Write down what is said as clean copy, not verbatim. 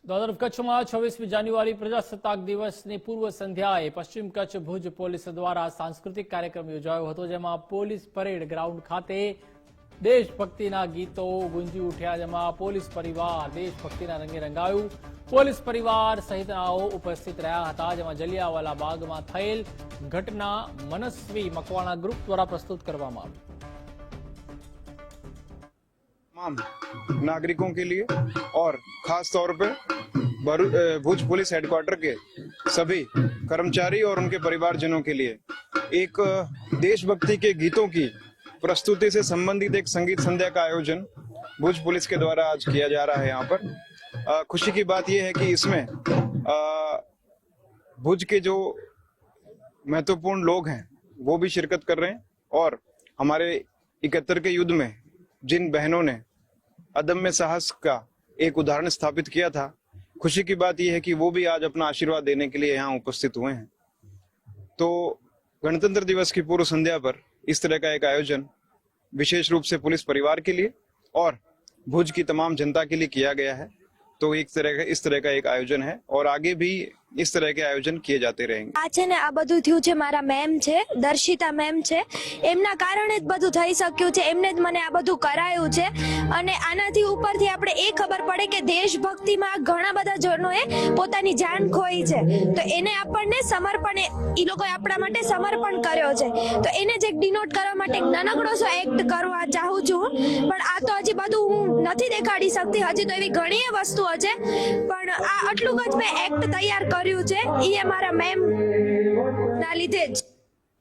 દાદર કચ્છમાં 26મી જાન્યુઆરી પ્રજાસત્તાક દિવસની પૂર્વ સંધ્યાએ પશ્ચિમ કચ્છ ભુજ પોલીસ દ્વારા સાંસ્કૃતિક કાર્યક્રમ યોજાયો હતો, જેમાં પોલીસ પરેડ ગ્રાઉન્ડ ખાતે દેશભક્તિના ગીતો ગુંજી ઉઠ્યા, જેમાં પોલીસ પરિવાર દેશભક્તિના રંગે રંગાયું. પોલીસ પરિવાર સહિતનાઓ ઉપસ્થિત રહ્યા હતા, જેમાં જલિયાવાલા બાગમાં થયેલ ઘટના મનસ્વી મકવાણા ગ્રુપ દ્વારા પ્રસ્તુત કરવામાં આવી. तमाम नागरिकों के लिए और खास तौर पे भुज पुलिस हेडक्वार्टर के सभी कर्मचारी और उनके परिवारजनों के लिए एक देशभक्ति के गीतों की प्रस्तुति से संबंधित एक संगीत संध्या का आयोजन भुज पुलिस के द्वारा आज किया जा रहा है. यहाँ पर खुशी की बात यह है कि इसमें भुज के जो महत्वपूर्ण लोग हैं वो भी शिरकत कर रहे हैं और हमारे 71 के युद्ध में जिन बहनों ने अदम्य साहस का एक उदाहरण स्थापित किया था, खुशी की बात यह है कि वो भी आज अपना आशीर्वाद देने के लिए यहाँ उपस्थित हुए हैं. तो गणतंत्र दिवस की पूर्व संध्या पर इस तरह का एक आयोजन विशेष रूप से पुलिस परिवार के लिए और भुज की तमाम जनता के लिए किया गया है. तो इस तरह का एक आयोजन है और आगे भी इस तरह के आयोजन किए जाते रहेंगे. આ છે ને આ બધું થયું છે મારા મેમ છે, દર્શિતા મેમ છે, એમના કારણે જ બધું થઈ શક્યું છે. એમને જ મને આ બધું કરાયું છે અને આનાથી ઉપરથી આપણે એ ખબર પડે કે દેશભક્તિમાં ઘણા બધા જનોએ પોતાની જાન ખોઈ છે, તો એને આપણને સમર્પણ એ લોકોએ આપણા માટે સમર્પણ કર્યો છે. તો એને જ એક ડિનોટ કરવા માટે એક નાનકડો સો એક્ટ કરવા ચાહું છું, પણ આ તો હજી બધું હું નથી દેખાડી શકતી. હજી તો એવી ઘણી વસ્તુઓ છે, પણ આ આટલું જ મેં એક્ટ તૈયાર કર્યું છે એ અમારા મેમ ના લીધે જ.